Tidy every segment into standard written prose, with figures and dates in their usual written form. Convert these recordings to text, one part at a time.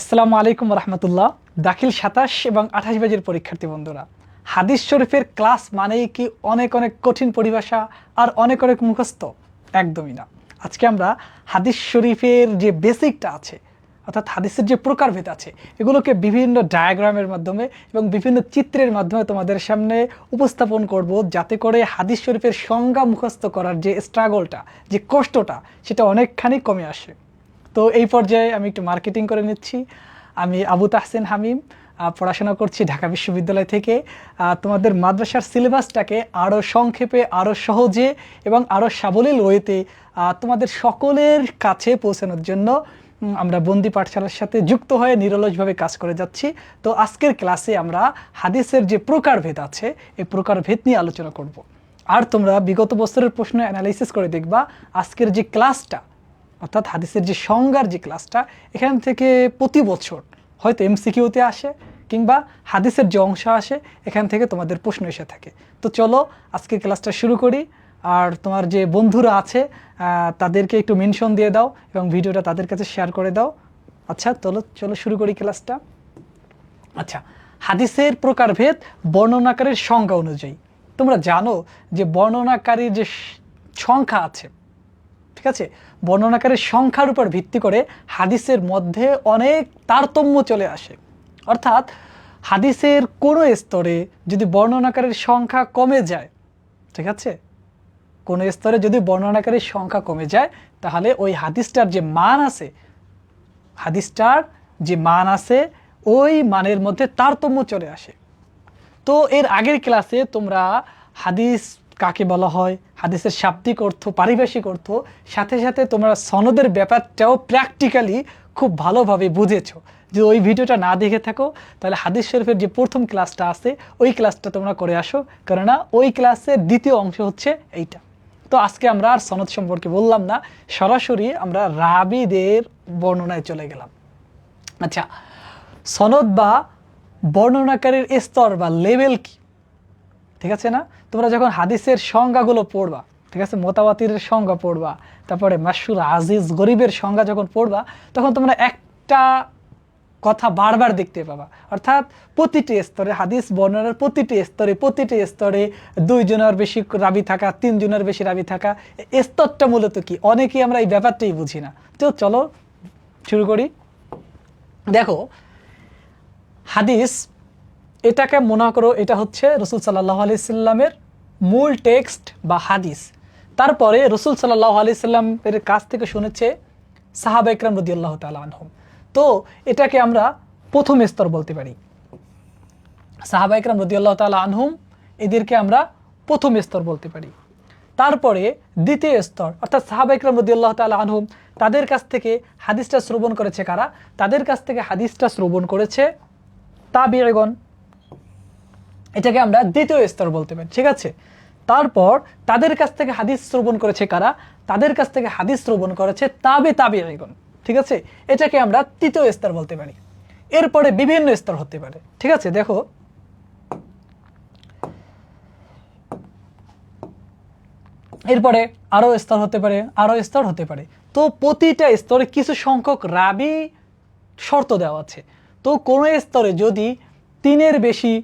আসসালামু আলাইকুম রহমতুল্লাহ। দাখিল 27 এবং 28 ব্যাচের পরীক্ষার্থী বন্ধুরা, হাদিস শরীফের ক্লাস মানেই কি অনেক অনেক কঠিন পরিভাষা আর অনেক অনেক মুখস্থ? একদমই না। আজকে আমরা হাদিস শরীফের যে বেসিকটা আছে, অর্থাৎ হাদিসের যে প্রকারভেদ আছে, এগুলোকে বিভিন্ন ডায়াগ্রামের মাধ্যমে এবং বিভিন্ন চিত্রের মাধ্যমে তোমাদের সামনে উপস্থাপন করব, যাতে করে হাদিস শরীফের সংজ্ঞা মুখস্থ করার যে স্ট্রাগলটা, যে কষ্টটা, সেটা অনেকখানি কমে আসে। তো এই পর্যায়ে আমি একটু মার্কেটিং করে নিচ্ছি। আমি আবু তাহসিন হামিম, পড়াশোনা করছি ঢাকা বিশ্ববিদ্যালয় থেকে। তোমাদের মাদ্রাসার সিলেবাসটাকে আরও সংক্ষেপে, আরও সহজে এবং আরও সাবলীল ওয়েতে তোমাদের সকলের কাছে পৌঁছানোর জন্য আমরা বন্দি পাঠশালার সাথে যুক্ত হয়ে নিরলসভাবে কাজ করে যাচ্ছি। তো আজকের ক্লাসে আমরা হাদিসের যে প্রকারভেদ আছে, এই প্রকারভেদ নিয়ে আলোচনা করব। আর তোমরা বিগত বছরের প্রশ্ন অ্যানালাইসিস করে দেখবা আজকের যে ক্লাসটা, অর্থাৎ হাদিসের যে সংজ্ঞার যে ক্লাসটা, এখান থেকে প্রতি বছর হয়তো এমসিকিউতে আসে কিংবা হাদিসের যে অংশ আসে, এখান থেকে তোমাদের প্রশ্ন এসে থাকে। তো চলো আজকে ক্লাসটা শুরু করি। আর তোমার যে বন্ধুরা আছে তাদেরকে একটু মেনশন দিয়ে দাও এবং ভিডিওটা তাদের কাছে শেয়ার করে দাও। আচ্ছা চলো শুরু করি ক্লাসটা। আচ্ছা, হাদিসের প্রকারভেদ বর্ণনাকারীর সংজ্ঞা অনুযায়ী। তোমরা জানো যে বর্ণনাকারীর যে সংখ্যা আছে, ঠিক আছে, বর্ণনাকারীর সংখ্যার উপর ভিত্তি করে হাদিসের মধ্যে অনেক তারতম্য চলে আসে। অর্থাৎ হাদিসের কোনো স্তরে যদি বর্ণনাকারীর সংখ্যা কমে যায়, ঠিক আছে, কোনো স্তরে যদি বর্ণনাকারীর সংখ্যা কমে যায়, তাহলে ওই হাদিসটার যে মান আছে, ওই মানের মধ্যে তারতম্য চলে আসে। তো এর আগের ক্লাসে তোমরা হাদিস কাকে বলা হয়, হাদিসের শাব্দিক অর্থ, পারিভাষিক অর্থ, সাথে সাথে তোমরা সনদের ব্যাপারটাও প্র্যাকটিক্যালি খুব ভালোভাবে বুঝেছো। যদি ওই ভিডিওটা না দেখে থাকো, তাহলে হাদিস শরীফের যে প্রথম ক্লাসটা আছে, ওই ক্লাসটা তোমরা করে আসো, কেননা ওই ক্লাসের দ্বিতীয় অংশ হচ্ছে এইটা। তো আজকে আমরা আর সনদ সম্পর্কে বললাম না, সরাসরি আমরা রাবীদের বর্ণনায় চলে গেলাম। আচ্ছা, সনদ বা বর্ণনাকারীর স্তর বা লেভেল কি, ঠিক আছে না? তোমরা যখন হাদিসের সংজ্ঞাগুলো পড়বা, ঠিক আছে, মোতাওয়াতিরের সংজ্ঞা পড়বা, তারপরে মাশহুর, আজিজ, গরিবের সংজ্ঞা যখন পড়বা, তখন তোমরা একটা কথা বারবার দেখতে পাবা। অর্থাৎ প্রতিটি স্তরে, হাদিস বর্ণনার প্রতিটি স্তরে 2 জনের বেশি রাবি থাকা, 3 জনের বেশি রাবি থাকা, স্তরটা মূলত কি, অনেকেই আমরা এই ব্যাপারটাই বুঝি না। তো চলো শুরু করি। দেখো, হাদিস এটাকে মনে করো, এটা হচ্ছে রসুল সাল্লাল্লাহু আলাইহি সাল্লামের মূল টেক্সট বা হাদিস। তারপরে রসুল সাল্লাল্লাহু আলাইহি সাল্লামের কাছ থেকে শুনেছে সাহাবা ইকরাম রাদিয়াল্লাহু তাআলা আনহুম। তো এটাকে আমরা প্রথম স্তর বলতে পারি। সাহাবা ইকরাম রাদিয়াল্লাহু তাআলা আনহুম, এদেরকে আমরা প্রথম স্তর বলতে পারি। তারপরে দ্বিতীয় স্তর, অর্থাৎ সাহাবা ইকরাম রাদিয়াল্লাহু তাআলা আনহুম, তাদের কাছ থেকে হাদিসটা শ্রবণ করেছে কারা? তাদের কাছ থেকে হাদিসটা শ্রবণ করেছে তাবিঈগণ। এটাকে আমরা দ্বিতীয় স্তর বলতে পারি, ঠিক আছে। তারপর তাদের কাছ থেকে হাদিস শ্রবণ করেছে কারা? তাদের কাছ থেকে হাদিস শ্রবণ করেছে তাবিঈগণ, ঠিক আছে। এটাকে আমরা তৃতীয় স্তর বলতে পারি। এরপরে বিভিন্ন স্তর হতে পারে, ঠিক আছে। দেখো, এরপরে আরো স্তর হতে পারে, তো প্রতিটা স্তরে কিছু সংখ্যক রাবি শর্ত দেওয়া আছে। তো কোনো স্তরে যদি 3-এর বেশি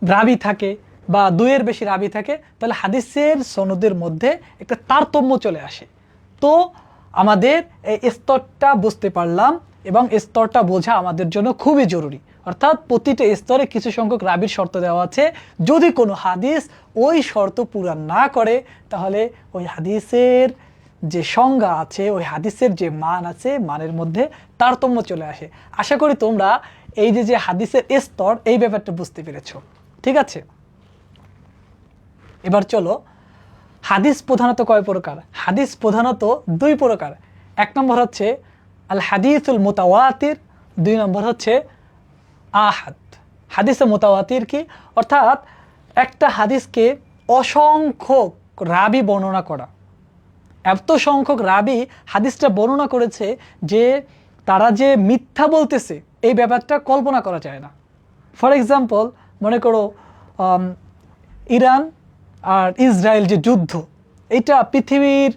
রাবি থাকে বা 2-এর বেশি রাবি থাকে, তাহলে হাদিসের সনদের মধ্যে একটা তারতম্য চলে আসে। তো আমাদের এই স্তরটা বুঝতে পারলাম এবং স্তরটা বোঝা আমাদের জন্য খুবই জরুরি। অর্থাৎ প্রতিটা স্তরে কিছু সংখ্যক রাবির শর্ত দেওয়া আছে। যদি কোনো হাদিস ওই শর্ত পূরণ না করে, তাহলে ওই হাদিসের যে সংজ্ঞা আছে, ওই হাদিসের যে মান আছে, মানের মধ্যে তারতম্য চলে আসে। আশা করি তোমরা এই যে হাদিসের স্তর, এই ব্যাপারটা বুঝতে পেরেছো, ঠিক আছে। এবার চলো, হাদিস প্রধানত কয় প্রকার? হাদিস প্রধানত 2 প্রকার। 1 নম্বর হচ্ছে আল হাদিসুল মুতাওয়াতির, 2 নম্বর হচ্ছে আহাদ। হাদিসে মুতাওয়াতির কি? অর্থাৎ একটা হাদিসকে অসংখ্য রাবি বর্ণনা করা। এত সংখ্যক রাবি হাদিসটা বর্ণনা করেছে যে তারা যে মিথ্যা বলতেছে, এই ব্যাপারটা কল্পনা করা যায় না। ফর এক্সাম্পল, মনে করো ইরান আর ইসরায়েল যে যুদ্ধ, এটা পৃথিবীর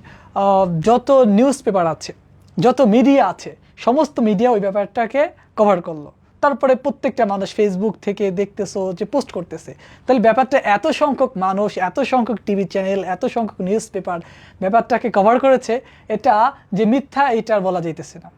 যত নিউজ পেপার আছে, যত মিডিয়া আছে, সমস্ত মিডিয়া ওই ব্যাপারটাকে কভার করলো। তারপরে প্রত্যেকটা মানুষ ফেসবুক থেকে দেখতেছো যে পোস্ট করতেছে, তাহলে ব্যাপারটা এত সংখ্যক মানুষ, এত সংখ্যক টিভি চ্যানেল, এত সংখ্যক নিউজ পেপার ব্যাপারটাকে কভার করেছে, এটা যে মিথ্যা এটা আর বলা যাইতেছে না।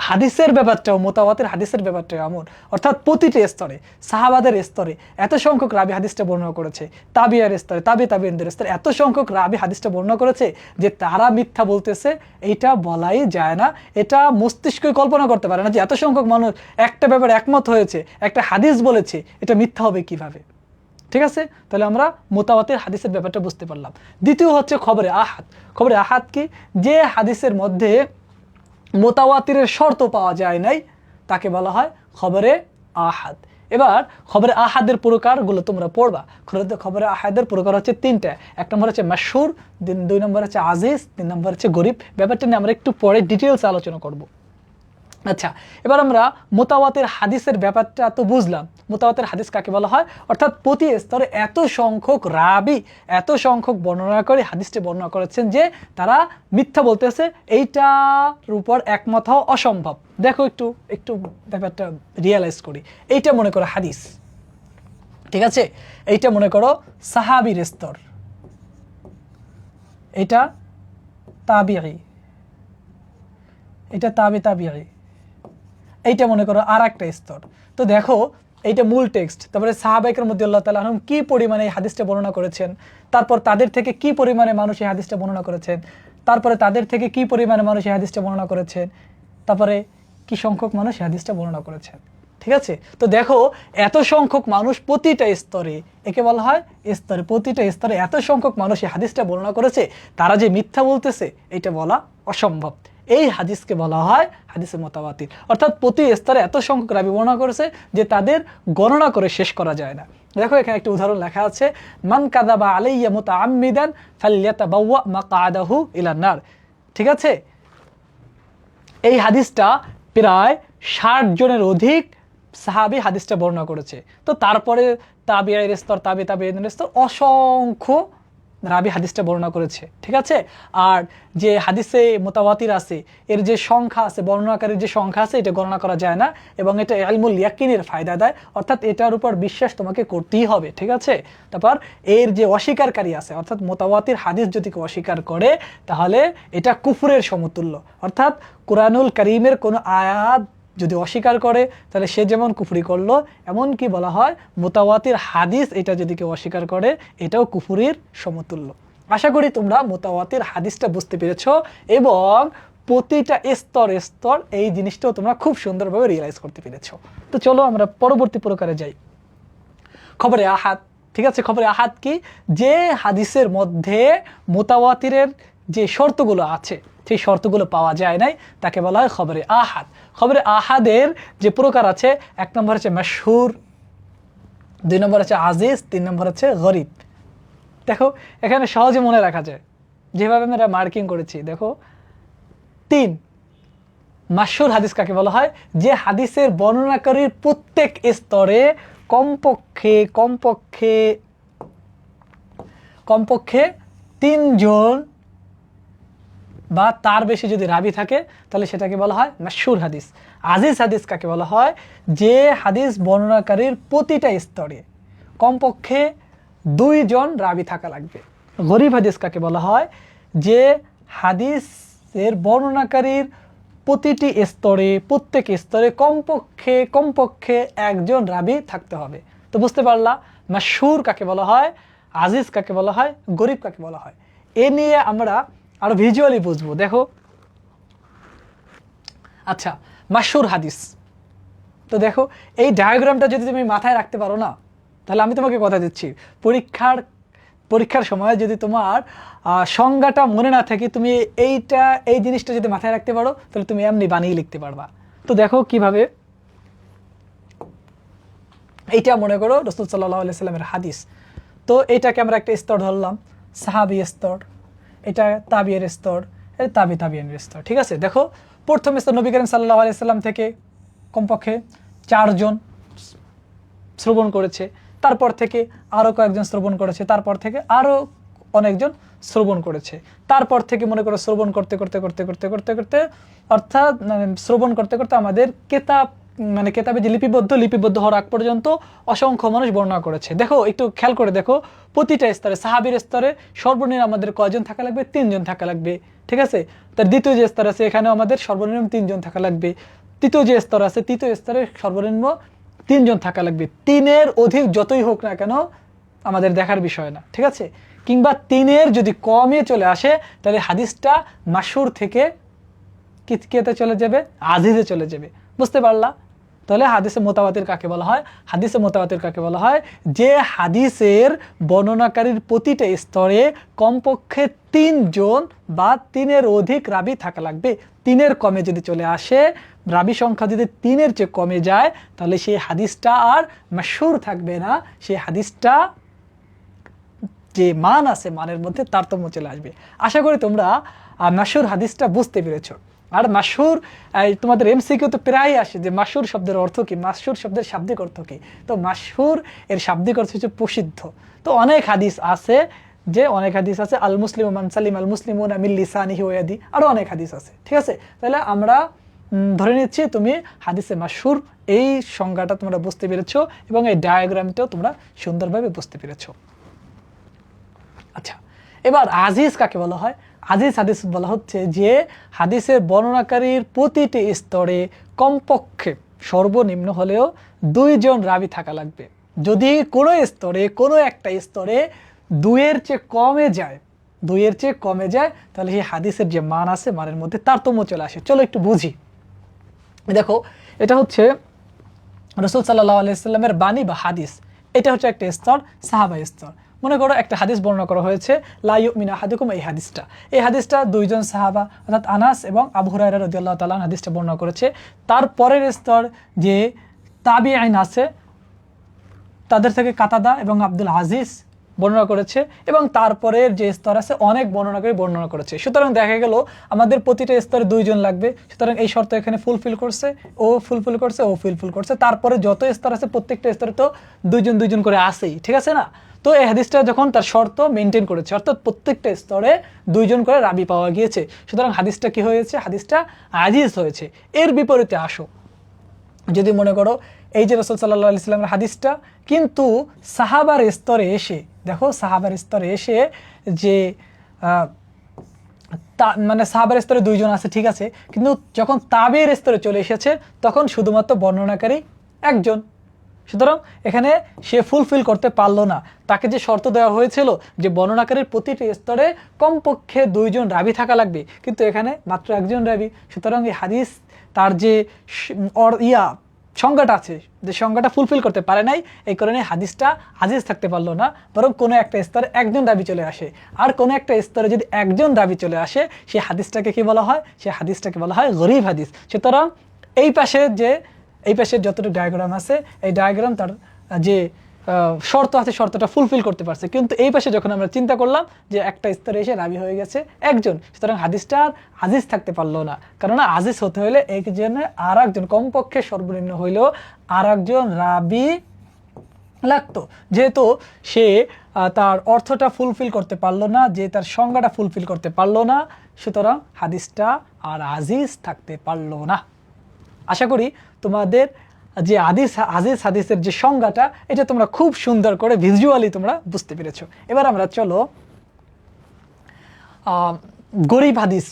হাদিসের ব্যাপারটাও, মোতাওয়াতির হাদিসের ব্যাপারটাও এমন, অর্থাৎ প্রতিটি স্তরে, সাহাবাদের স্তরে এত সংখ্যক রাবি হাদিসটা বর্ণনা করেছে, তাবিয়ার স্তরে, তাবিদের স্তরে এত সংখ্যক রাবি হাদিসটা বর্ণনা করেছে যে তারা মিথ্যা বলতেছে এইটা বলাই যায় না। এটা মস্তিষ্ক কল্পনা করতে পারে না যে এত সংখ্যক মানুষ একটা ব্যাপারে একমত হয়েছে, একটা হাদিস বলেছে, এটা মিথ্যা হবে কিভাবে। ঠিক আছে, তাহলে আমরা মোতাওয়াতির হাদিসের ব্যাপারটা বুঝতে পারলাম। দ্বিতীয় হচ্ছে খবরে আহাদ। খবরে আহাদ কি? যে হাদিসের মধ্যে মোতাওয়াতিরের শর্ত পাওয়া যায় নাই তাকে বলা হয় খবরে আহাদ। এবার খবরে আহাদের প্রকারগুলো তোমরা পড়বা। খবরে আহাদের প্রকার হচ্ছে তিনটা। এক নম্বর হচ্ছে মাশহুর, দুই নম্বর হচ্ছে আজিজ, তিন নম্বর হচ্ছে গরিব। ব্যাপারটা নিয়ে আমরা একটু পরে ডিটেলস আলোচনা করব। আচ্ছা, এবার আমরা মোতাওয়াতির হাদিসের ব্যাপারটা তো বুঝলাম। মোতাওয়াতির হাদিস কাকে বলা হয়? অর্থাৎ প্রতি স্তরে এত সংখ্যক রাবি, এত সংখ্যক বর্ণনাকারী হাদিসটি বর্ণনা করেছেন যে তারা মিথ্যা বলতেছে, এইটার উপর একমত হওয়া অসম্ভব। দেখো একটু একটু ব্যাপারটা রিয়েলাইজ করি। এইটা মনে করো হাদিস, ঠিক আছে? এইটা মনে করো সাহাবীর স্তর, এটা তাবিঈ, এটা তাবিঈ, এইটা মনে করো আর একটা স্তর। তো দেখো এইটা মূল টেক্সট, তারপরে সাহাবায়ে মধ্যে আল্লাহ তাআলা আনহুম কি পরিমাণে এই হাদিসটা বর্ণনা করেছেন, তারপর তাদের থেকে কি পরিমাণে মানুষ এই হাদিসটা বর্ণনা করেছেন, তারপরে তাদের থেকে কি পরিমাণে মানুষ এই হাদিসটা বর্ণনা করেছেন, তারপরে কি সংখ্যক মানুষ এই হাদিসটা বর্ণনা করেছেন। ঠিক আছে, তো দেখো এত সংখ্যক মানুষ প্রতিটা স্তরে, একে বলা হয় স্তরে, প্রতিটা স্তরে এত সংখ্যক মানুষ এই হাদিসটা বর্ণনা করেছে, তারা যে মিথ্যা বলতেছে এটা বলা অসম্ভব। এই হাদিসকে বলা হয় হাদিসে মোতাওয়াতির। অর্থাৎ প্রতি স্তরে এত সংখ্যক রাবী বর্ণনা করেছে যে তাদের গণনা করে শেষ করা যায় না। দেখো এখানে একটা উদাহরণ লেখা আছে, মান কাযাবা আলাইয়া মুতাআম্মিদান ফালইয়াতাবাওয়া মাকআদাহু ইলান নার। ঠিক আছে, এই হাদিসটা প্রায় 60 জনের অধিক সাহাবী হাদিসটা বর্ণনা করেছে। তো তারপরে তাবিঈর স্তর, তাবিঈর স্তর অসংখ্য রাবী হাদিসটা বর্ণনা করেছে। ঠিক আছে, আর যে হাদিসে মোতাওয়াতির আছে এর যে সংখ্যা আছে, বর্ণনাকারীর যে সংখ্যা আছে, এটা গণনা করা যায় না, এবং এটা ইলমুল ইয়াকিনের ফায়দা দেয়, অর্থাৎ এটার উপর বিশ্বাস তোমাকে করতেই হবে। ঠিক আছে, তারপর এর যে অস্বীকারী আছে, অর্থাৎ মোতাওয়াতির হাদিস যদি কেউ অস্বীকার করে তাহলে এটা কুফরের সমতুল্য। অর্থাৎ কুরআনুল কারীমের কোনো আয়াত যদি অস্বীকার করে তাহলে সে যেমন কুফরি করলো, এমনকি বলা হয় মোতাওয়াতির হাদিস এটা যদি কেউ অস্বীকার করে এটাও কুফরির সমতুল্য। আশা করি তোমরা মোতাওয়াতির হাদিসটা বুঝতে পেরেছো এবং প্রতিটা স্তর স্তর এই জিনিসটাও তোমরা খুব সুন্দরভাবে রিয়েলাইজ করতে পেরেছো। তো চলো আমরা পরবর্তী প্রকারে যাই, খবরে আহাদ। ঠিক আছে, খবরে আহাদ কি? যে হাদিসের মধ্যে মোতাওয়াতিরের যে শর্তগুলো আছে সেই শর্তগুলো পাওয়া যায় নাই তাকে বলা হয় খবরে আহাদ। খবরে আহাদের যে প্রকার আছে, এক নম্বর হচ্ছে মাশহুর, দুই নম্বর হচ্ছে আজিজ, তিন নম্বর হচ্ছে গরিব। দেখো এখানে সহজে মনে রাখা যায় যেভাবে আমরা মার্কিং করেছি। দেখো 3, মাশহুর হাদিস কাকে বলা হয়? যে হাদিসের বর্ণনাকারীর প্রত্যেক স্তরে কমপক্ষে কমপক্ষে কমপক্ষে 3 জন বা তার বেশি যদি রাবি থাকে তাহলে সেটাকে বলা হয় মাশহুর হাদিস। আজিজ হাদিস কাকে বলা হয়? যে হাদিস বর্ণনাকারীর প্রতিটা স্তরে কমপক্ষে 2 জন রাবি থাকা লাগবে। গরিব হাদিস কাকে বলা হয়? যে হাদিসের বর্ণনাকারীর প্রতিটি স্তরে, প্রত্যেক স্তরে কমপক্ষে কমপক্ষে 1 জন রাবি থাকতে হবে। তো বুঝতে পারলা মাশহুর কাকে বলা হয়, আজিজ কাকে বলা হয়, গরিব কাকে বলা হয়। এ নিয়ে আমরা আরো ভিজুয়ালি বুঝবো। দেখো আচ্ছা, মাশহুর হাদিস, তো দেখো এই ডায়াগ্রামটা যদি তুমি মাথায় রাখতে পারো না, তাহলে আমি তোমাকে কথা দিচ্ছি পরীক্ষার সময় যদি তোমার সংজ্ঞাটা মনে না থাকে, তুমি এই জিনিসটা যদি মাথায় রাখতে পারো তাহলে তুমি এমনি বানিয়ে লিখতে পারবা। তো দেখো কিভাবে, এইটা মনে করো রাসূল সাল্লাল্লাহু আলাইহি সাল্লামের হাদিস। তো এটাকে আমরা একটা স্তর ধরলাম, সাহাবী স্তর, এটা তাবিয়ের স্তর, এটা তাবিয়ের স্তর। ঠিক আছে, দেখো প্রথম স্তর নবী করিম সাল্লাল্লাহু আলাইহি সাল্লাম থেকে কমপক্ষে 4 জন শ্রবণ করেছে, তারপর থেকে আরো কয়েকজন শ্রবণ করেছে, তারপর থেকে আরো অনেকজন শ্রবণ করেছে। তারপর থেকে মনে করো শ্রবণ করতে করতে করতে করতে করতে করতে অর্থাৎ শ্রবণ করতে করতে আমাদের কেতাবে যে লিপিবদ্ধ হওয়ার আগ পর্যন্ত অসংখ্য মানুষ বর্ণনা করেছে। দেখো একটু খেয়াল করে দেখো, প্রতিটা স্তরে সাহাবীর স্তরে সর্বনিম্ন আমাদের কয়জন থাকা লাগবে? 3 জন থাকা লাগবে, ঠিক আছে। তার দ্বিতীয় যে স্তর আছে এখানে আমাদের সর্বনিম্ন 3 জন থাকা লাগবে। তৃতীয় যে স্তর আছে তৃতীয় স্তরে সর্বনিম্ন 3 জন থাকা লাগবে। 3-এর অধিক যতই হোক না কেন আমাদের দেখার বিষয় না, ঠিক আছে। কিংবা 3-এর যদি কমে চলে আসে তাহলে হাদিসটা মাশহুর থেকে কেতে চলে যাবে? আজিজে চলে যাবে। বুঝতে পারলা? তাহলে হাদিসে মুতাওয়াতির কাকে বলা হয়? হাদিসে মুতাওয়াতির কাকে বলা হয়? যে হাদিসের বর্ণনাকারীর প্রতিটা স্তরে কমপক্ষে 3 জন বা 3-এর অধিক রাবি থাকা লাগবে। 3-এর কমে যদি চলে আসে, রাবি সংখ্যা যদি 3-এর চেয়ে কমে যায়, তাহলে সেই হাদিসটা আর মাশহুর থাকবে না। সেই হাদিসটা যে মান আছে, মানের মধ্যে তারতম্য চলে আসবে। আশা করি তোমরা মাশহুর হাদিসটা বুঝতে পেরেছো। আর মাশহুর তোমাদের এমসিকিউ তো প্রায় আসে যে মাশহুর শব্দের অর্থ কি, মাশহুর শব্দের শাব্দিক অর্থ কি। তো মাশহুর এর শাব্দিক অর্থ হচ্ছে প্রসিদ্ধ। তো অনেক হাদিস আছে আল মুসলিমু মান সালিম আল মুসলিমুনা মিন লিসানিহি ওয়া ইয়াদিহি, আরো অনেক হাদিস আছে, ঠিক আছে। তাহলে আমরা ধরে নিচ্ছি তুমি হাদিসে মাশহুর এই সংজ্ঞাটা তোমরা বুঝতে পেরেছো এবং এই ডায়াগ্রামটাও তোমরা সুন্দরভাবে বুঝতে পেরেছো। আচ্ছা, এবার আজিজ কাকে বলা হয়? আজিজ হাদিস বলা হচ্ছে যে হাদিসের বর্ণনাকারীর প্রতিটি স্তরে কমপক্ষে সর্বনিম্ন হলেও 2 জন রাবি থাকা লাগবে। যদি কোনো একটা স্তরে 2-এর চেয়ে কমে যায় তাহলে সেই হাদিসের যে মান আছে, মানের মধ্যে তারতম্য চলে আসে। চলো একটু বুঝি। দেখো, এটা হচ্ছে রাসূল সাল্লাল্লাহু আলাইহি সাল্লামের বাণী বা হাদিস। এটা হচ্ছে একটা স্তর, সাহাবা স্তর। মনে করো একটা হাদিস বর্ণনা করা হয়েছে, লা ইউমিনু আহাদুকুম, এই হাদিসটা 2 জন সাহাবা অর্থাৎ আনাস এবং আবু হুরায়রা রাদিয়াল্লাহু তাআলা হাদিসটা বর্ণনা করেছে। তারপরের স্তর যে তাবিঈন আছে, তাদের থেকে কাতাদা এবং আব্দুল আজিজ বর্ণনা করেছে, এবং তারপরের যে স্তর আছে অনেক বর্ণনাকারী বর্ণনা করেছে। সুতরাং দেখা গেল আমাদের প্রতিটা স্তরে 2 জন লাগবে। সুতরাং এই শর্ত এখানে ফুলফিল করছে, ও ফুলফিল করছে। তারপরে যত স্তর আছে প্রত্যেকটা স্তরে তো 2 জন করে আসেই, ঠিক আছে না? তো এই হাদিসটা যখন তার শর্ত মেনটেন করেছে, অর্থাৎ প্রত্যেকটা স্তরে 2 জন করে রাবি পাওয়া গিয়েছে, সুতরাং হাদিসটা কি হয়েছে? হাদিসটা আজিজ হয়েছে। এর বিপরীতে আসো, যদি মনে করো এই যে রাসূল সাল্লাল্লাহু আলাইহি সাল্লামের হাদিসটা কিন্তু সাহাবার স্তরে এসে, দেখো সাহাবার স্তরে এসে যে মানে সাহাবার স্তরে 2 জন আছে, ঠিক আছে, কিন্তু যখন তাবের স্তরে চলে এসেছে তখন শুধুমাত্র বর্ণনাকারী 1 জন। সুতরাং এখানে সে ফুলফিল করতে পারলো না। তাকে যে শর্ত দেওয়া হয়েছিল যে বর্ণনাকারীর প্রতিটি স্তরে কমপক্ষে 2 জন রাবি থাকা লাগবে, কিন্তু এখানে মাত্র 1 জন রাবি। সুতরাং এই হাদিস তার যে সংজ্ঞাটা আছে, যে সংজ্ঞাটা ফুলফিল করতে পারে নাই, এই কারণে হাদিসটা আজিজ থাকতে পারলো না, বরং কোনো একটা স্তরে 1 জন রাবি চলে আসে। আর কোনো একটা স্তরে যদি 1 জন রাবি চলে আসে, সেই হাদিসটাকে কি বলা হয়? সেই হাদিসটাকে বলা হয় গরীব হাদিস। সুতরাং এই পাশের যতটুকু ডায়াগ্রাম আছে, এই ডায়াগ্রাম তার যে শর্ত আছে শর্তটা ফুলফিল করতে পারছে, কিন্তু এই পাশে যখন আমরা চিন্তা করলাম যে একটা স্তরে এসে রাবি হয়ে গেছে 1 জন, সুতরাং হাদিসটা আর আজিজ থাকতে পারলো না। কারণ আজিজ হতে হলে একজনের আর একজন, কমপক্ষে সর্বনিম্ন হইলেও আর একজন রাবি লাগতো। যেহেতু সে তার অর্থটা ফুলফিল করতে পারলো না, যে তার সংজ্ঞাটা ফুলফিল করতে পারলো না, সুতরাং হাদিসটা আর আজিজ থাকতে পারলো না। আশা করি তোমাদের যে আজিজ হাদিসের যে সংজ্ঞাটা, এটা তোমরা খুব সুন্দর করে ভিজুয়ালি তোমরা বুঝতে পেরেছো। এবার আমরা চলো গরিব হাদিস।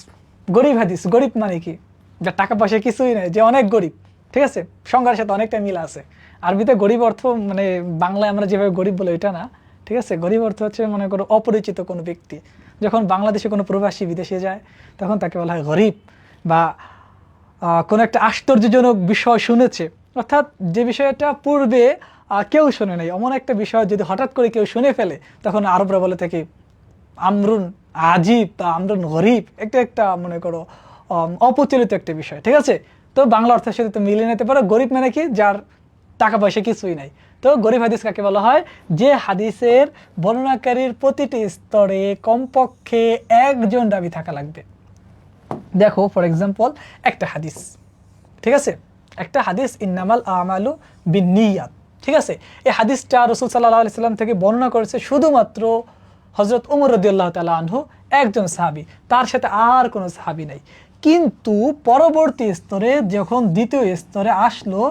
গরিব মানে কি? যার টাকা পয়সা কিছুই নেই, যে অনেক গরিব, ঠিক আছে, সংজ্ঞার সাথে অনেকটা মিল আছে। আরবিতে গরিব অর্থ মানে বাংলায় আমরা যেভাবে গরিব বলে এটা না, ঠিক আছে। গরিব অর্থ হচ্ছে মনে করো অপরিচিত কোনো ব্যক্তি। যখন বাংলাদেশে কোনো প্রবাসী বিদেশে যায় তখন তাকে বলা হয় গরিব, বা কোনো একটা আশ্চর্যজনক বিষয় শুনেছে, অর্থাৎ যে বিষয়টা পূর্বে কেউ শোনে নাই, এমন একটা বিষয় যদি হঠাৎ করে কেউ শুনে ফেলে, তখন আরবরা বলে থাকে আমরুন আজিব বা আমরুন গরিব। একটা মনে করো অপ্রচলিত একটা বিষয়, ঠিক আছে। তো বাংলা অর্থের সাথে তো মিলিয়ে নিতে পারো। গরিব মানে কি? যার টাকা পয়সা কিছুই নাই। তো গরিব হাদিস কাকে বলা হয়? যে হাদিসের বর্ণনাকারীর প্রতিটি স্তরে কমপক্ষে 1 জন রাবি থাকা লাগবে। দেখো ফর এক্সাম্পল একটা হাদিস, ঠিক আছে, একটা হাদিস ইন্নামাল আমালু বিন্নিয়াত, ঠিক আছে। এই হাদিসটা রাসূল সাল্লাল্লাহু আলাইহি সাল্লাম থেকে বর্ণনা করেছে শুধুমাত্র হযরত ওমর রাদিয়াল্লাহু তাআলা আনহু একজন সাহাবী, তার সাথে আর কোনো সাহাবী নাই। কিন্তু পরবর্তী স্তরে যখন দ্বিতীয় স্তরে আসলো,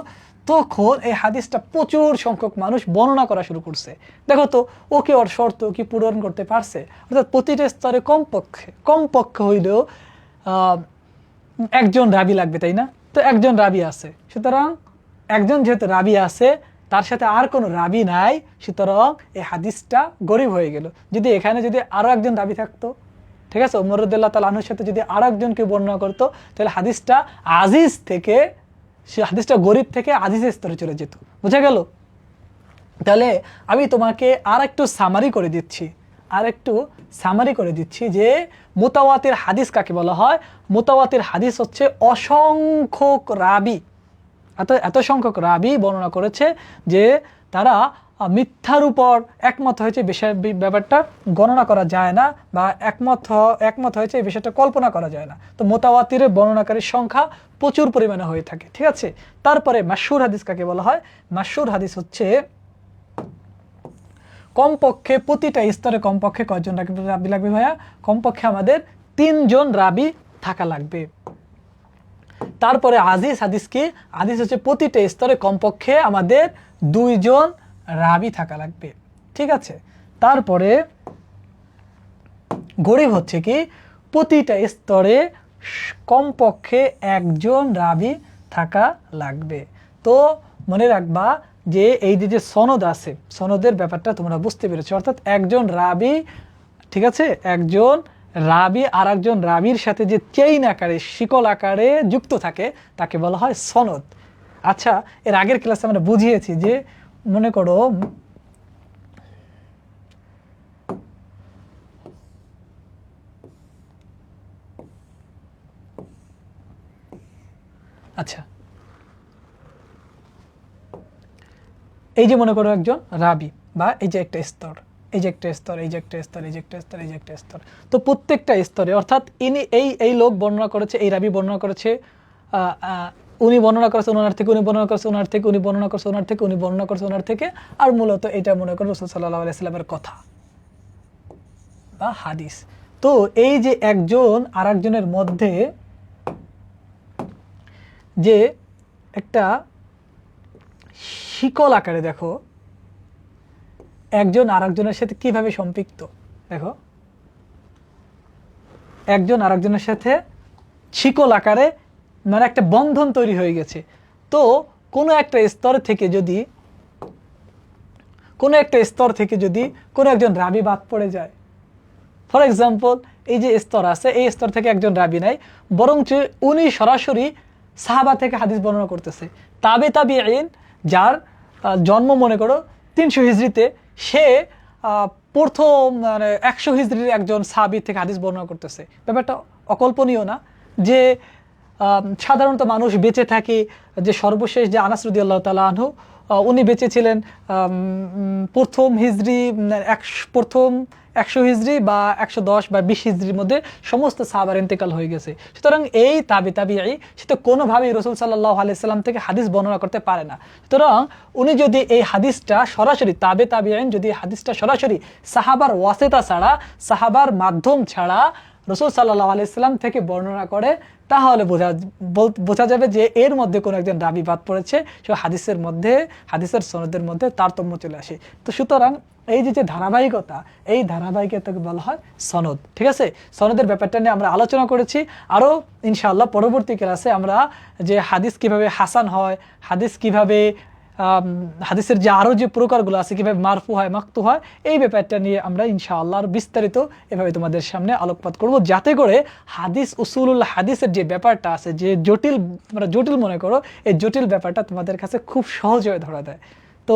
তখন এই হাদিসটা প্রচুর সংখ্যক মানুষ বর্ণনা করা শুরু করছে। দেখো তো ও কি ওর শর্ত কি পূরণ করতে পারছে? অর্থাৎ প্রতিটা স্তরে কমপক্ষে হইলেও একজন রাবি লাগবে, তাই না? তো একজন রাবি আছে, সুতরাং একজন যেহেতু রাবি আছে, তার সাথে আর কোনো রাবি নাই, সুতরাং এই হাদিসটা গরিব হয়ে গেল। যদি এখানে যদি আরো একজন রাবি থাকতো, ঠিক আছে, ওমর রাদিয়াল্লাহু তাআলা আনহুর সাথে যদি আরো একজনকে বর্ণনা করতো, তাহলে হাদিসটা আজিজ থেকে, সে হাদিসটা গরিব থেকে আজিজের স্তরে চলে যেত। বুঝা গেল? তাহলে আমি তোমাকে আর একটু সামারি করে দিচ্ছি যে মুতাওয়াতির হাদিস কাকে বলা হয়। মুতাওয়াতির হাদিস হচ্ছে অসংখ্য রাবি, এত সংখ্যক রাবি বর্ণনা করেছে যে তারা মিথ্যার উপর একমত হয়েছে, ব্যাপারটা গণনা করা যায় না, বা একমত হয়েছে এই বিষয়টা কল্পনা করা যায় না। তো মুতাওয়াতিরের বর্ণনাকারীর সংখ্যা প্রচুর পরিমাণে হয়ে থাকে, ঠিক আছে। তারপরে মাশহুর হাদিস কাকে বলা হয়? মাশহুর হাদিস হচ্ছে কমপক্ষে প্রতিটা স্তরে কমপক্ষে কয়জন রাবি লাগবে ভাইয়া? কমপক্ষে আমাদের 3 জন রাবি থাকা লাগবে। তারপরে আজিজ হাদিস কি? হাদিস হচ্ছে প্রতিটা স্তরে কমপক্ষে আমাদের 2 জন রাবি থাকা লাগবে, ঠিক আছে। তারপরে গরিব হচ্ছে কি? প্রতিটা স্তরে কমপক্ষে 1 জন রাবি থাকা লাগবে। তো মনে রাখবা যে এই যে সনদ আছে, সনদের ব্যাপারটা তোমরা বুঝতে পেরেছো। অর্থাৎ একজন রাবি, ঠিক আছে, একজন রাবি আর একজন রাবির সাথে যে চেইন আকারে, শিকল আকারে যুক্ত থাকে, তাকে বলা হয় সনদ। আচ্ছা, এর আগের ক্লাসে আমরা বুঝিয়েছি যে মনে করো আচ্ছা, এই যে মনে করো একজন রাবি, বা এই যে একটা স্তর, এই যে একটা স্তর, এই যে একটা স্তর, এই যে একটা স্তর, এই যে একটা স্তর। তো প্রত্যেকটা স্তরে, অর্থাৎ ইনি এই লোক বর্ণনা করেছে, এই রাবি বর্ণনা করেছে, উনি বর্ণনা করেছে ওনার থেকে, উনি বর্ণনা করেছে ওনার থেকে, উনি বর্ণনা করেছে ওনার থেকে, উনি বর্ণনা করেছে ওনার থেকে। আর মূলত এটা মনে করো রাসূল সাল্লাল্লাহু আলাইহি ওয়াসাল্লামের কথা বা হাদিস। তো এই যে একজন আর একজনের মধ্যে যে একটা শিকল আকারে, দেখো একজন আরেকজনের সাথে কিভাবে সম্পৃক্ত, দেখো একজন আরেকজনের সাথে শিকল আকারে, মানে একটা বন্ধন তৈরি হয়ে গেছে। তো কোনো একটা স্তর থেকে যদি কোনো একজন রাবি বাদ পড়ে যায়, ফর এক্সাম্পল এই যে স্তর আছে, এই স্তর থেকে একজন রাবি নাই, বরঞ্চ উনি সরাসরি সাহাবা থেকে হাদিস বর্ণনা করতেছে, তাবিঈন, যার জন্ম মনে করো 300 হিজরিতে, সে প্রথম 100 হিজরির একজন সাহাবী থেকে হাদিস বর্ণনা করতেছে। ব্যাপারটা অকল্পনীয় না যে সাধারণত মানুষ বেঁচে থাকে, যে সর্বশেষ যে আনাস রাদিয়াল্লাহু তাআলা আনহু, উনি বেঁচে ছিলেন প্রথম 100 হিজরি বা 110 বা 20 হিজরির মধ্যে সমস্ত সাহাবার ইন্তেকাল হয়ে গেছে। সুতরাং এই তাবিঈ সে তো কোনোভাবেই রাসূল সাল্লাল্লাহু আলাইহি সাল্লাম থেকে হাদিস বর্ণনা করতে পারে না। সুতরাং উনি যদি এই হাদিসটা সরাসরি, তাবিঈন যদি হাদিসটা সরাসরি সাহাবার ওয়াসিতা ছাড়া, সাহাবার মাধ্যম ছাড়া রাসূল সাল্লাল্লাহু আলাইহি সাল্লাম থেকে বর্ণনা করে, তাহলে বোঝা যাবে যে এর মধ্যে কোনো একজন রাবি বাদ পড়েছে, সে হাদিসের সনদের মধ্যে তারতম্য চলে আসে। তো সুতরাং এই যে ধারাবাহিকতা, এই ধারাবাহিকতাকে বলা হয় সনদ, ঠিক আছে। সনদের ব্যাপারটা নিয়ে আমরা আলোচনা করেছি। আরও ইনশাআল্লাহ পরবর্তী ক্লাসে আমরা যে হাদিস কিভাবে হাসান হয়, হাদিস কিভাবে হাদিসের যে আরও যে প্রকারগুলো আছে, কীভাবে মারফু হয়, মাকতু হয়, এই ব্যাপারটা নিয়ে আমরা ইনশাআল্লাহ আর বিস্তারিত এভাবে তোমাদের সামনে আলোকপাত করব, যাতে করে হাদিস, উসুলুল হাদিসের যে ব্যাপারটা আছে, যে তোমরা জটিল মনে করো, এই জটিল ব্যাপারটা তোমাদের কাছে খুব সহজ হয়ে ধরা দেয়। তো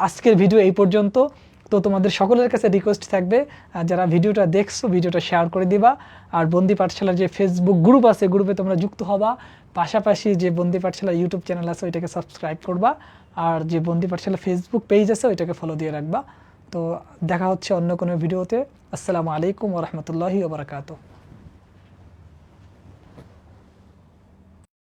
আজকের ভিডিও এই পর্যন্ত। তো তোমাদের সকলের কাছে রিকোয়েস্ট থাকবে, যারা ভিডিওটা দেখছো, ভিডিওটা শেয়ার করে দিবা। আর বন্দি পাঠশালার যে ফেসবুক গ্রুপ আছে, গ্রুপে তোমরা যুক্ত হবা। পাশাপাশি যে বন্দি পাঠশালা ইউটিউব চ্যানেল আছে, ওইটাকে সাবস্ক্রাইব করবা। আর যে বন্দি পাঠশালা ফেসবুক পেজ আছে, ওইটাকে ফলো দিয়ে রাখবা। তো দেখা হচ্ছে অন্য কোনো ভিডিওতে। আসসালামু আলাইকুম ওয়া রাহমাতুল্লাহি ওয়া বারাকাতুহু।